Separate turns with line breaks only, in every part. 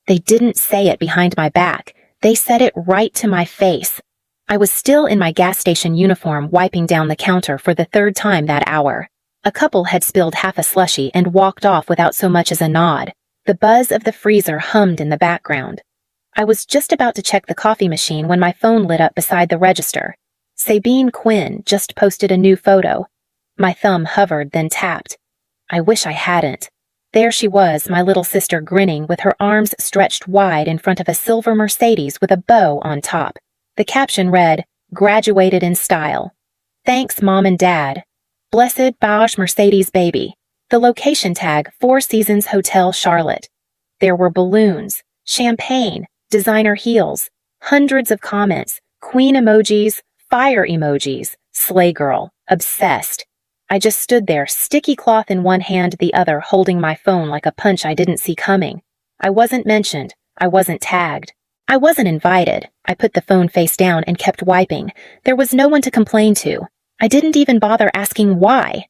They didn't say it behind my back. They said it right to my face. I was still in my gas station uniform, wiping down the counter for the third time that hour. A couple had spilled half a slushie and walked off without so much as a nod. The buzz of the freezer hummed in the background. I was just about to check the coffee machine when my phone lit up beside the register. Sabine Quinn just posted a new photo. My thumb hovered, then tapped. I wish I hadn't. There she was, my little sister, grinning with her arms stretched wide in front of a silver Mercedes with a bow on top. The caption read, "Graduated in style. Thanks, Mom and Dad. Blessed Bosch Mercedes baby." The location tag, Four Seasons Hotel Charlotte. There were balloons, champagne, designer heels, hundreds of comments, queen emojis, fire emojis, slay girl, obsessed. I just stood there, sticky cloth in one hand, the other, holding my phone like a punch I didn't see coming. I wasn't mentioned. I wasn't tagged. I wasn't invited. I put the phone face down and kept wiping. There was no one to complain to. I didn't even bother asking why.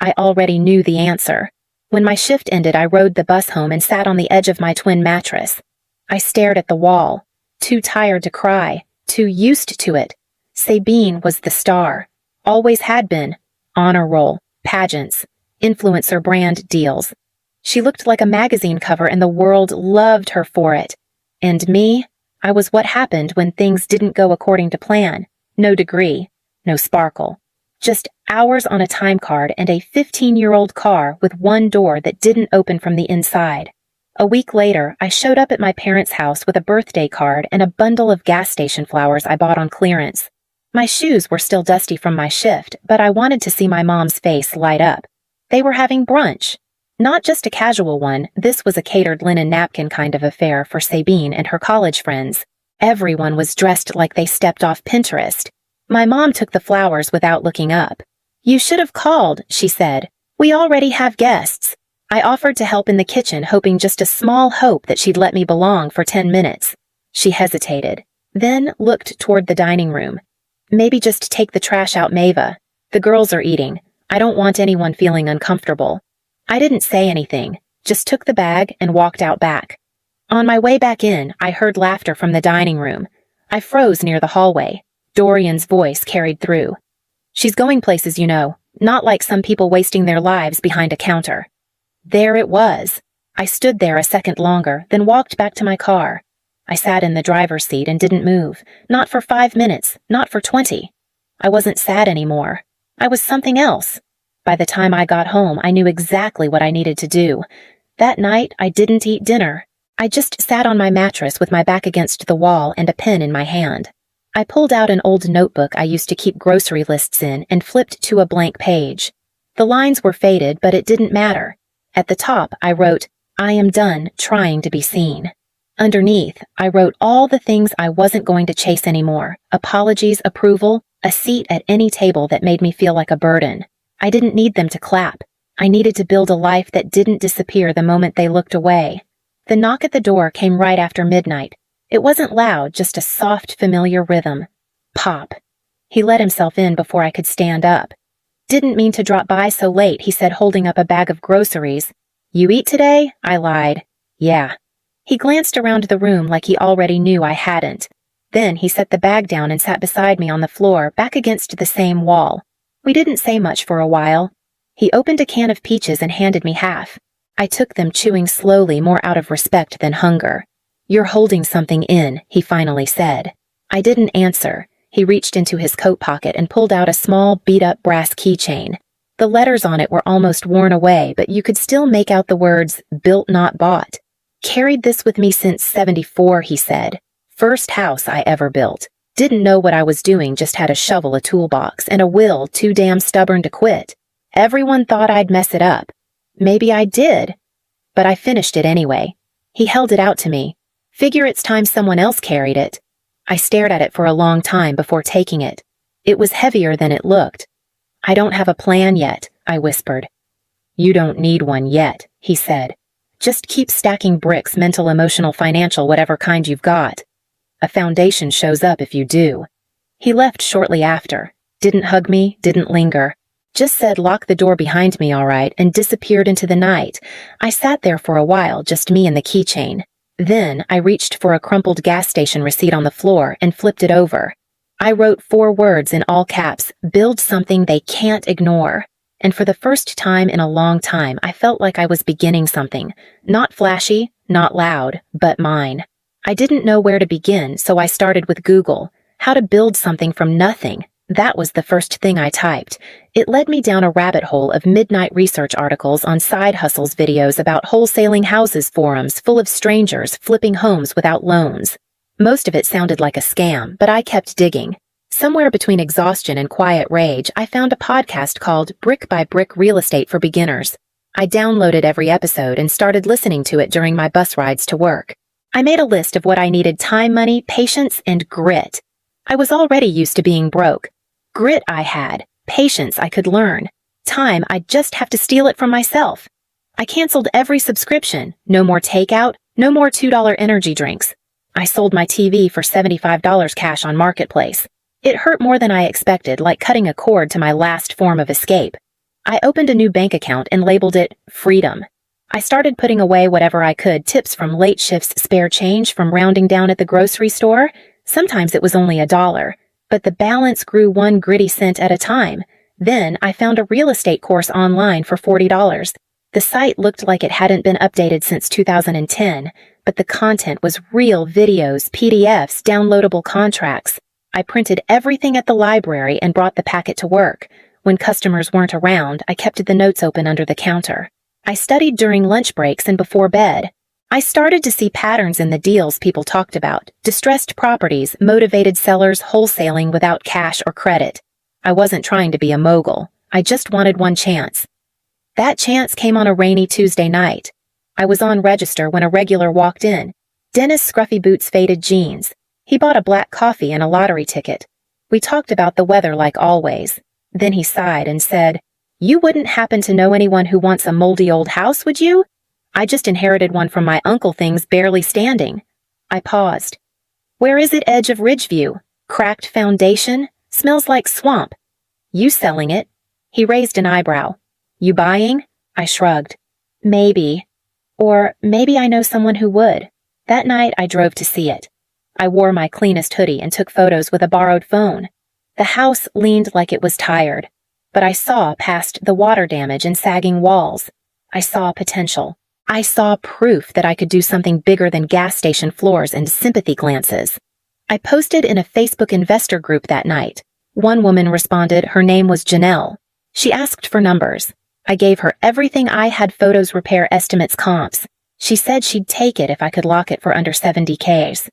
I already knew the answer. When my shift ended, I rode the bus home and sat on the edge of my twin mattress. I stared at the wall, too tired to cry, too used to it. Sabine was the star. Always had been. Honor roll, pageants, influencer brand deals. She looked like a magazine cover and the world loved her for it. And me? I was what happened when things didn't go according to plan. No degree, no sparkle. Just hours on a time card and a 15-year-old car with one door that didn't open from the inside. A week later, I showed up at my parents' house with a birthday card and a bundle of gas station flowers I bought on clearance. My shoes were still dusty from my shift, but I wanted to see my mom's face light up. They were having brunch. Not just a casual one, this was a catered linen napkin kind of affair for Sabine and her college friends. Everyone was dressed like they stepped off Pinterest. My mom took the flowers without looking up. "You should have called," she said. "We already have guests." I offered to help in the kitchen, hoping just a small hope that she'd let me belong for 10 minutes. She hesitated, then looked toward the dining room. "Maybe just take the trash out, Mava. The girls are eating. I don't want anyone feeling uncomfortable." I didn't say anything, just took the bag and walked out back. On my way back in, I heard laughter from the dining room. I froze near the hallway. Dorian's voice carried through. "She's going places, you know, not like some people wasting their lives behind a counter." There it was. I stood there a second longer, then walked back to my car. I sat in the driver's seat and didn't move. Not for 5 minutes, not for 20. I wasn't sad anymore. I was something else. By the time I got home, I knew exactly what I needed to do. That night, I didn't eat dinner. I just sat on my mattress with my back against the wall and a pen in my hand. I pulled out an old notebook I used to keep grocery lists in and flipped to a blank page. The lines were faded, but it didn't matter. At the top, I wrote, "I am done trying to be seen." Underneath, I wrote all the things I wasn't going to chase anymore: apologies, approval, a seat at any table that made me feel like a burden. I didn't need them to clap. I needed to build a life that didn't disappear the moment they looked away. The knock at the door came right after midnight. It wasn't loud, just a soft, familiar rhythm. Pop. He let himself in before I could stand up. "Didn't mean to drop by so late," he said, holding up a bag of groceries. "You eat today?" I lied. "Yeah." He glanced around the room like he already knew I hadn't. Then he set the bag down and sat beside me on the floor, back against the same wall. We didn't say much for a while. He opened a can of peaches and handed me half. I took them, chewing slowly, more out of respect than hunger. "You're holding something in," he finally said. I didn't answer. He reached into his coat pocket and pulled out a small, beat-up brass keychain. The letters on it were almost worn away, but you could still make out the words, "Built Not Bought." "Carried this with me since '74, he said. "First house I ever built. Didn't know what I was doing, just had a shovel, a toolbox, and a will too damn stubborn to quit. Everyone thought I'd mess it up. Maybe I did. But I finished it anyway." He held it out to me. "Figure it's time someone else carried it." I stared at it for a long time before taking it. It was heavier than it looked. "I don't have a plan yet," I whispered. "You don't need one yet," he said. "Just keep stacking bricks, mental, emotional, financial, whatever kind you've got. A foundation shows up if you do." He left shortly after. Didn't hug me, didn't linger. Just said lock the door behind me, all right, and disappeared into the night. I sat there for a while, just me and the keychain. Then I reached for a crumpled gas station receipt on the floor and flipped it over. I wrote 4 words in all caps, "Build something they can't ignore." And for the first time in a long time, I felt like I was beginning something. Not flashy, not loud, but mine. I didn't know where to begin, so I started with Google. How to build something from nothing. That was the first thing I typed. It led me down a rabbit hole of midnight research articles on side hustles, videos about wholesaling houses, forums full of strangers flipping homes without loans. Most of it sounded like a scam, but I kept digging. Somewhere between exhaustion and quiet rage, I found a podcast called Brick by Brick Real Estate for Beginners. I downloaded every episode and started listening to it during my bus rides to work. I made a list of what I needed: time, money, patience, and grit. I was already used to being broke. Grit I had. Patience I could learn. Time I'd just have to steal it from myself. I canceled every subscription. No more takeout. No more $2 energy drinks. I sold my TV for $75 cash on Marketplace. It hurt more than I expected, like cutting a cord to my last form of escape. I opened a new bank account and labeled it Freedom. I started putting away whatever I could: tips from late shifts, spare change from rounding down at the grocery store. Sometimes it was only $1, but the balance grew 1 gritty cent at a time. Then I found a real estate course online for $40. The site looked like it hadn't been updated since 2010, but the content was real: videos, PDFs, downloadable contracts. I printed everything at the library and brought the packet to work. When customers weren't around, I kept the notes open under the counter. I studied during lunch breaks and before bed. I started to see patterns in the deals people talked about: distressed properties, motivated sellers, wholesaling without cash or credit. I wasn't trying to be a mogul. I just wanted one chance. That chance came on a rainy Tuesday night. I was on register when a regular walked in. Dennis, scruffy boots, faded jeans. He bought a black coffee and a lottery ticket. We talked about the weather like always. Then he sighed and said, "You wouldn't happen to know anyone who wants a moldy old house, would you?" "I just inherited one from my uncle, things barely standing." I paused. "Where is it?" "Edge of Ridgeview. Cracked foundation. Smells like swamp." "You selling it?" He raised an eyebrow. "You buying?" I shrugged. "Maybe. Or maybe I know someone who would." That night I drove to see it. I wore my cleanest hoodie and took photos with a borrowed phone. The house leaned like it was tired, but I saw past the water damage and sagging walls. I saw potential. I saw proof that I could do something bigger than gas station floors and sympathy glances. I posted in a Facebook investor group that night. One woman responded. Her name was Janelle. She asked for numbers. I gave her everything I had: photos, repair estimates, comps. She said she'd take it if I could lock it for under $70K.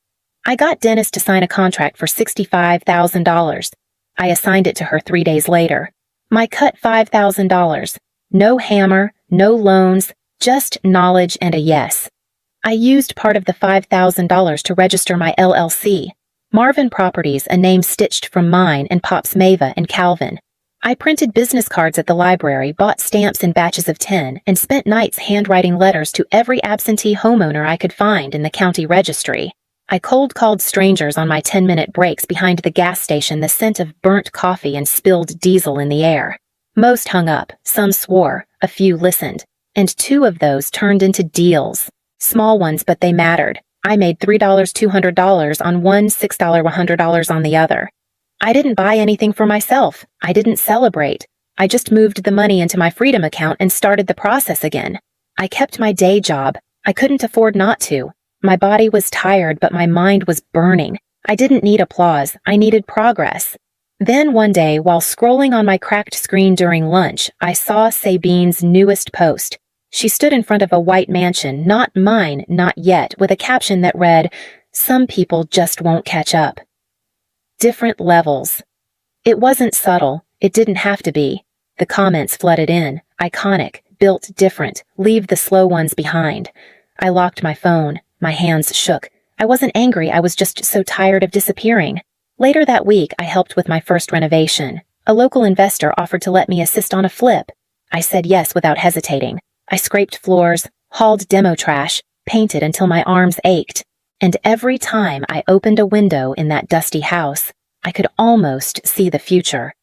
I got Dennis to sign a contract for $65,000. I assigned it to her 3 days later. My cut $5,000. No hammer, no loans, just knowledge and a yes. I used part of the $5,000 to register my LLC. Marvin Properties, a name stitched from mine and Pop's Mava and Calvin. I printed business cards at the library, bought stamps in batches of 10, and spent nights handwriting letters to every absentee homeowner I could find in the county registry. I cold-called strangers on my 10-minute breaks behind the gas station, the scent of burnt coffee and spilled diesel in the air. Most hung up, some swore, a few listened, and 2 of those turned into deals. Small ones, but they mattered. I made $3, $200 on one, $6, $100 on the other. I didn't buy anything for myself. I didn't celebrate. I just moved the money into my Freedom account and started the process again. I kept my day job. I couldn't afford not to. My body was tired, but my mind was burning. I didn't need applause. I needed progress. Then one day, while scrolling on my cracked screen during lunch, I saw Sabine's newest post. She stood in front of a white mansion, not mine, not yet, with a caption that read, "Some people just won't catch up." Different levels. It wasn't subtle. It didn't have to be. The comments flooded in. Iconic, built different, leave the slow ones behind. I locked my phone. My hands shook. I wasn't angry, I was just so tired of disappearing. Later that week, I helped with my first renovation. A local investor offered to let me assist on a flip. I said yes without hesitating. I scraped floors, hauled demo trash, painted until my arms ached. And every time I opened a window in that dusty house, I could almost see the future.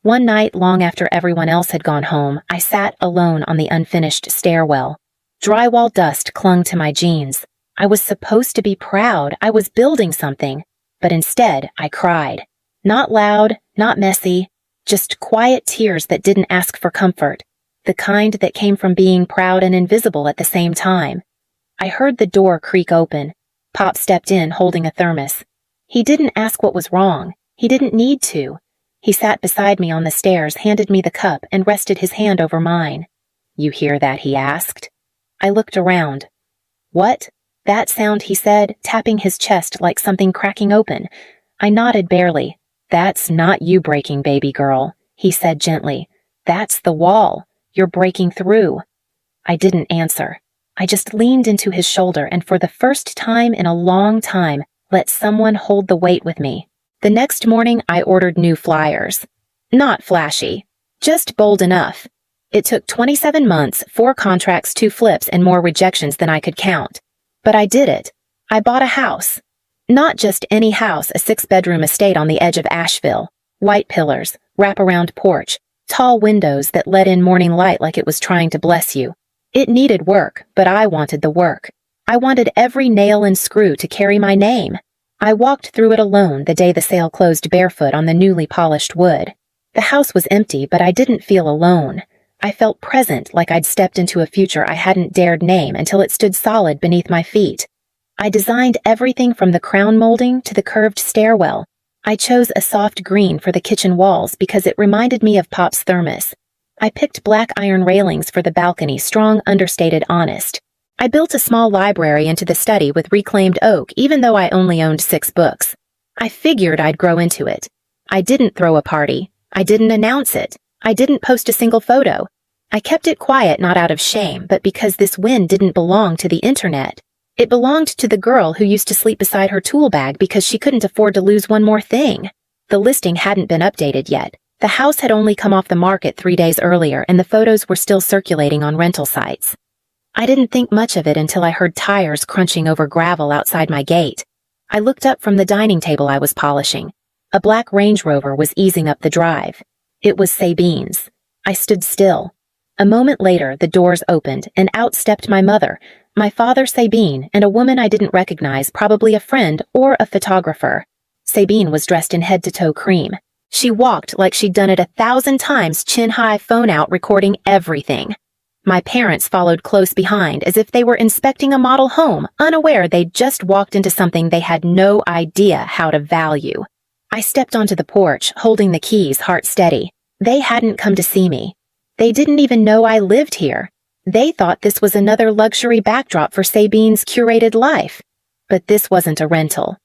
One night, long after everyone else had gone home, I sat alone on the unfinished stairwell. Drywall dust clung to my jeans. I was supposed to be proud. I was building something. But instead, I cried. Not loud, not messy, just quiet tears that didn't ask for comfort. The kind that came from being proud and invisible at the same time. I heard the door creak open. Pop stepped in holding a thermos. He didn't ask what was wrong. He didn't need to. He sat beside me on the stairs, handed me the cup, and rested his hand over mine. "You hear that?" he asked. I looked around. "What?" "That sound," he said, tapping his chest like something cracking open. I nodded barely. "That's not you breaking, baby girl," he said gently. "That's the wall. You're breaking through." I didn't answer. I just leaned into his shoulder and for the first time in a long time, let someone hold the weight with me. The next morning, I ordered new flyers. Not flashy, just bold enough. It took 27 months, 4 contracts, 2 flips, and more rejections than I could count. But I did it. I bought a house. Not just any house, a 6-bedroom estate on the edge of Asheville. White pillars, wraparound porch, tall windows that let in morning light like it was trying to bless you. It needed work, but I wanted the work. I wanted every nail and screw to carry my name. I walked through it alone the day the sale closed, barefoot on the newly polished wood. The house was empty, but I didn't feel alone. I felt present, like I'd stepped into a future I hadn't dared name until it stood solid beneath my feet. I designed everything from the crown molding to the curved stairwell. I chose a soft green for the kitchen walls because it reminded me of Pop's thermos. I picked black iron railings for the balcony, strong, understated, honest. I built a small library into the study with reclaimed oak, even though I only owned 6 books. I figured I'd grow into it. I didn't throw a party. I didn't announce it. I didn't post a single photo. I kept it quiet, not out of shame, but because this win didn't belong to the internet. It belonged to the girl who used to sleep beside her tool bag because she couldn't afford to lose one more thing. The listing hadn't been updated yet. The house had only come off the market 3 days earlier, and the photos were still circulating on rental sites. I didn't think much of it until I heard tires crunching over gravel outside my gate. I looked up from the dining table I was polishing. A black Range Rover was easing up the drive. It was Sabine's. I stood still. A moment later, the doors opened, and out stepped my mother, my father Sabine, and a woman I didn't recognize, probably a friend or a photographer. Sabine was dressed in head-to-toe cream. She walked like she'd done it 1,000 times, chin high, phone out, recording everything. My parents followed close behind as if they were inspecting a model home, unaware they'd just walked into something they had no idea how to value. I stepped onto the porch, holding the keys, heart steady. They hadn't come to see me. They didn't even know I lived here. They thought this was another luxury backdrop for Sabine's curated life. But this wasn't a rental.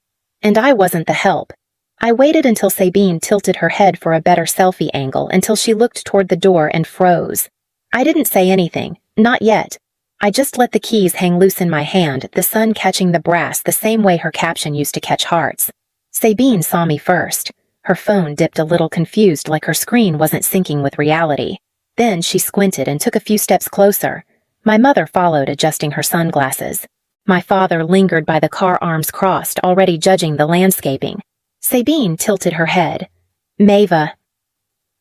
And I wasn't the help. I waited until Sabine tilted her head for a better selfie angle, until she looked toward the door and froze. I didn't say anything, not yet. I just let the keys hang loose in my hand, the sun catching the brass the same way her caption used to catch hearts. Sabine saw me first. Her phone dipped a little, confused, like her screen wasn't syncing with reality. Then she squinted and took a few steps closer. My mother followed, adjusting her sunglasses. My father lingered by the car, arms crossed, already judging the landscaping. Sabine tilted her head. "Maeva."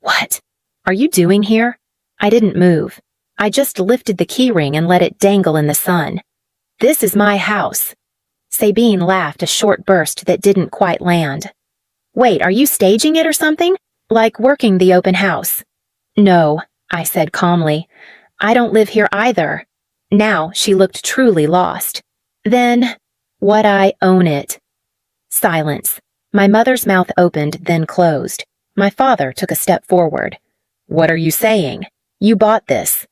"What are you doing here?" I didn't move. I just lifted the keyring and let it dangle in the sun. "This is my house." Sabine laughed, a short burst that didn't quite land. "Wait, are you staging it or something? Like working the open house?" "No," I said calmly. "I don't live here either." Now she looked truly lost. "Then, what? I own it." Silence. My mother's mouth opened, then closed. My father took a step forward. "What are you saying? You bought this."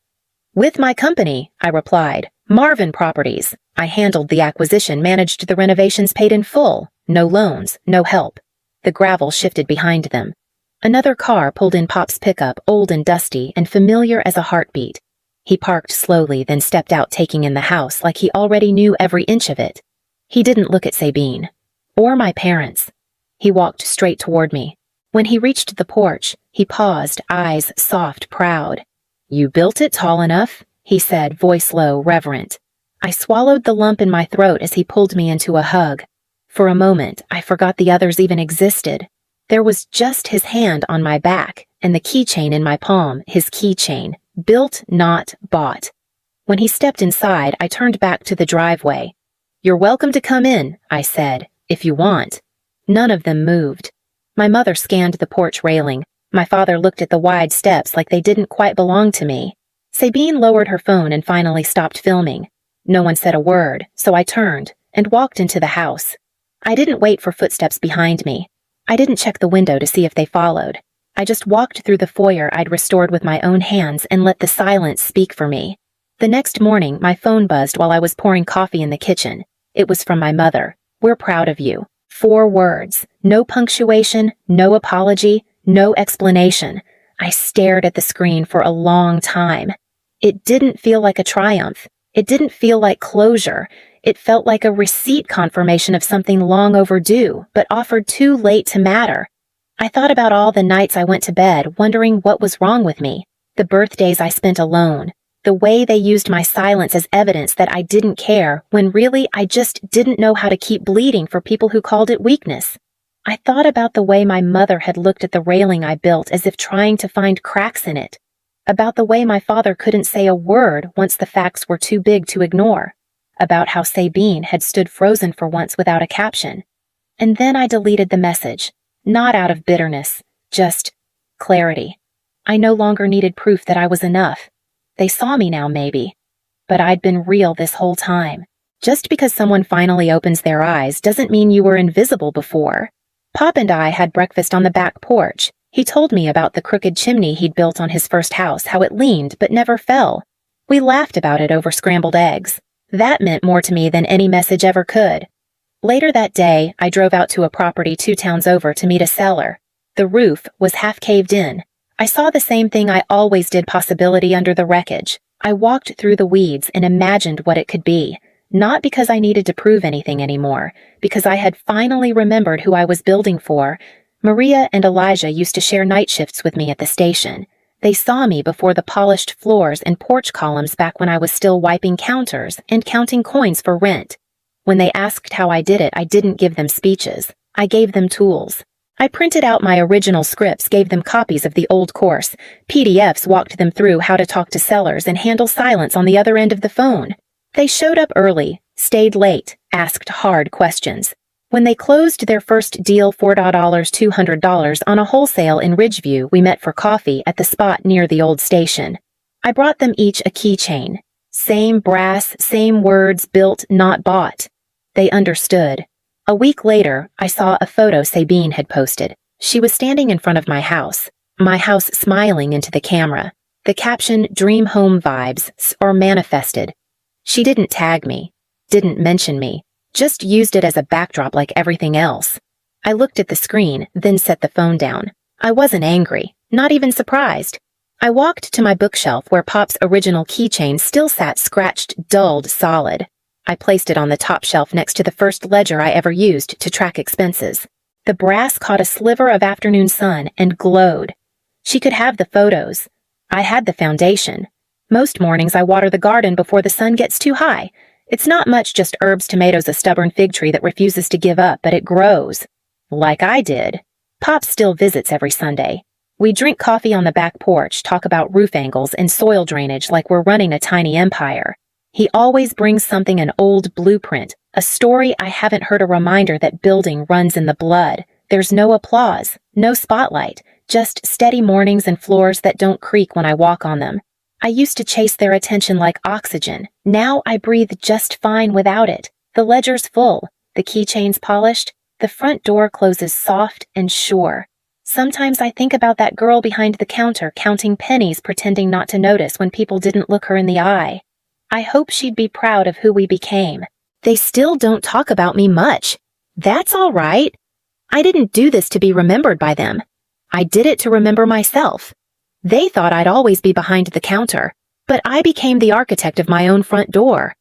"With my company," I replied. "Marvin Properties. I handled the acquisition, managed the renovations, paid in full. No loans, no help." The gravel shifted behind them. Another car pulled in Pop's pickup, old and dusty, and familiar as a heartbeat. He parked slowly, then stepped out, taking in the house like he already knew every inch of it. He didn't look at Sabine. Or my parents. He walked straight toward me. When he reached the porch, he paused, eyes soft, proud. "You built it tall enough," he said, voice low, reverent. I swallowed the lump in my throat as he pulled me into a hug. For a moment, I forgot the others even existed. There was just his hand on my back, and the keychain in my palm, his keychain. Built, not bought. When he stepped inside, I turned back to the driveway. "You're welcome to come in," I said, "if you want." None of them moved. My mother scanned the porch railing. My father looked at the wide steps like they didn't quite belong to me. Sabine lowered her phone and finally stopped filming. No one said a word, so I turned and walked into the house. I didn't wait for footsteps behind me. I didn't check the window to see if they followed. I just walked through the foyer I'd restored with my own hands and let the silence speak for me. The next morning, my phone buzzed while I was pouring coffee in the kitchen. It was from my mother. "We're proud of you." 4 words. No punctuation, no apology, no explanation. I stared at the screen for a long time. It didn't feel like a triumph. It didn't feel like closure. It felt like a receipt confirmation of something long overdue, but offered too late to matter. I thought about all the nights I went to bed, wondering what was wrong with me. The birthdays I spent alone. The way they used my silence as evidence that I didn't care, when really I just didn't know how to keep bleeding for people who called it weakness. I thought about the way my mother had looked at the railing I built as if trying to find cracks in it. About the way my father couldn't say a word once the facts were too big to ignore. About how Sabine had stood frozen for once without a caption. And then I deleted the message. Not out of bitterness, just clarity. I no longer needed proof that I was enough. They saw me now, maybe. But I'd been real this whole time. Just because someone finally opens their eyes doesn't mean you were invisible before. Pop and I had breakfast on the back porch. He told me about the crooked chimney he'd built on his first house, how it leaned but never fell. We laughed about it over scrambled eggs. That meant more to me than any message ever could. Later that day, I drove out to a property 2 towns over to meet a seller. The roof was half caved in. I saw the same thing I always did, possibility under the wreckage. I walked through the weeds and imagined what it could be. Not because I needed to prove anything anymore, because I had finally remembered who I was building for. Maria and Elijah used to share night shifts with me at the station. They saw me before the polished floors and porch columns back when I was still wiping counters and counting coins for rent. When they asked how I did it, I didn't give them speeches. I gave them tools. I printed out my original scripts, gave them copies of the old course, PDFs, walked them through how to talk to sellers and handle silence on the other end of the phone. They showed up early, stayed late, asked hard questions. When they closed their first deal, $200 on a wholesale in Ridgeview, we met for coffee at the spot near the old station. I brought them each a keychain. Same brass, same words, built, not bought. They understood. A week later, I saw a photo Sabine had posted. She was standing in front of my house smiling into the camera. The caption, "Dream Home Vibes," or manifested. She didn't tag me, didn't mention me, just used it as a backdrop like everything else. I looked at the screen, then set the phone down. I wasn't angry, not even surprised. I walked to my bookshelf where Pop's original keychain still sat scratched, dulled, solid. I placed it on the top shelf next to the first ledger I ever used to track expenses. The brass caught a sliver of afternoon sun and glowed. She could have the photos. I had the foundation. Most mornings I water the garden before the sun gets too high. It's not much, just herbs, tomatoes, a stubborn fig tree that refuses to give up, but it grows. Like I did. Pop still visits every Sunday. We drink coffee on the back porch, talk about roof angles and soil drainage like we're running a tiny empire. He always brings something, an old blueprint, a story I haven't heard, a reminder that building runs in the blood. There's no applause, no spotlight, just steady mornings and floors that don't creak when I walk on them. I used to chase their attention like oxygen. Now I breathe just fine without it. The ledger's full, the keychain's polished, the front door closes soft and sure. Sometimes I think about that girl behind the counter counting pennies, pretending not to notice when people didn't look her in the eye. I hope she'd be proud of who we became. They still don't talk about me much. That's all right. I didn't do this to be remembered by them. I did it to remember myself. They thought I'd always be behind the counter, but I became the architect of my own front door.